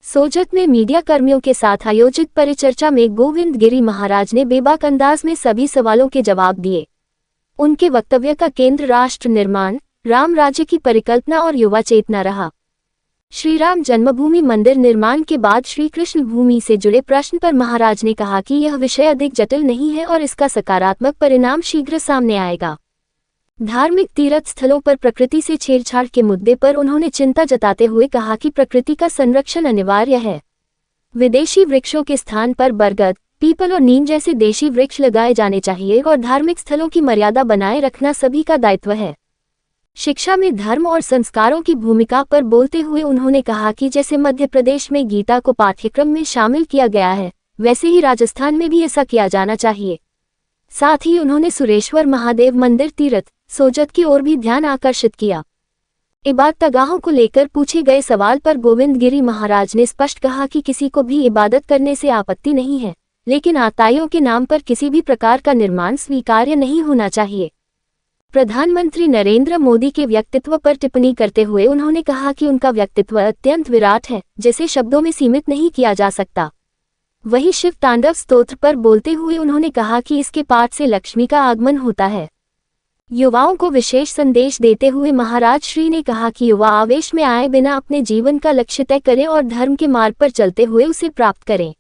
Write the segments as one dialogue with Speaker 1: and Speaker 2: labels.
Speaker 1: सोजत में मीडिया कर्मियों के साथ आयोजित परिचर्चा में गोविंद गिरी महाराज ने बेबाक अंदाज में सभी सवालों के जवाब दिए। उनके वक्तव्य का केंद्र राष्ट्र निर्माण, राम राज्य की परिकल्पना और युवा चेतना रहा। श्री राम जन्मभूमि मंदिर निर्माण के बाद श्री कृष्ण भूमि से जुड़े प्रश्न पर महाराज ने कहा कि यह विषय अधिक जटिल नहीं है और इसका सकारात्मक परिणाम शीघ्र सामने आएगा। धार्मिक तीर्थ स्थलों पर प्रकृति से छेड़छाड़ के मुद्दे पर उन्होंने चिंता जताते हुए कहा कि प्रकृति का संरक्षण अनिवार्य है। विदेशी वृक्षों के स्थान पर बरगद, पीपल और नीम जैसे देशी वृक्ष लगाए जाने चाहिए और धार्मिक स्थलों की मर्यादा बनाए रखना सभी का दायित्व है। शिक्षा में धर्म और संस्कारों की भूमिका पर बोलते हुए उन्होंने कहा कि जैसे मध्य प्रदेश में गीता को पाठ्यक्रम में शामिल किया गया है, वैसे ही राजस्थान में भी ऐसा किया जाना चाहिए। साथ ही उन्होंने सुरेश्वर महादेव मंदिर तीर्थ सोजत की ओर भी ध्यान आकर्षित किया। इबादतगाहों को लेकर पूछे गए सवाल पर गोविंद गिरी महाराज ने स्पष्ट कहा कि किसी को भी इबादत करने से आपत्ति नहीं है, लेकिन आताइयों के नाम पर किसी भी प्रकार का निर्माण स्वीकार्य नहीं होना चाहिए। प्रधानमंत्री नरेंद्र मोदी के व्यक्तित्व पर टिप्पणी करते हुए उन्होंने कहा कि उनका व्यक्तित्व अत्यंत विराट है, जिसे शब्दों में सीमित नहीं किया जा सकता। वहीं शिव तांडव स्तोत्र पर बोलते हुए उन्होंने कहा कि इसके पाठ से लक्ष्मी का आगमन होता है। युवाओं को विशेष संदेश देते हुए महाराज श्री ने कहा कि युवा आवेश में आए बिना अपने जीवन का लक्ष्य तय करें और धर्म के मार्ग पर चलते हुए उसे प्राप्त करें।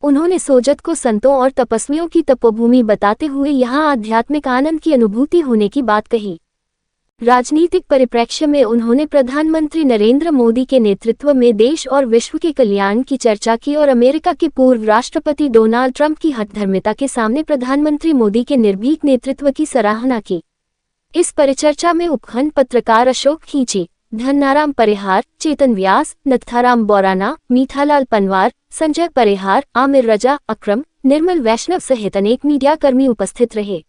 Speaker 1: उन्होंने सोजत को संतों और तपस्वियों की तपोभूमि बताते हुए यहां आध्यात्मिक आनंद की अनुभूति होने की बात कही। राजनीतिक परिप्रेक्ष्य में उन्होंने प्रधानमंत्री नरेंद्र मोदी के नेतृत्व में देश और विश्व के कल्याण की चर्चा की और अमेरिका के पूर्व राष्ट्रपति डोनाल्ड ट्रंप की हठधर्मिता के सामने प्रधानमंत्री मोदी के निर्भीक नेतृत्व की सराहना की। इस परिचर्चा में उपखंड पत्रकार अशोक खींची, धन्नाराम परिहार, चेतन व्यास, नत्थाराम बोराना, मीठालाल पनवार, संजय परिहार, आमिर रजा, अक्रम, निर्मल वैष्णव सहित अनेक मीडिया कर्मी उपस्थित रहे।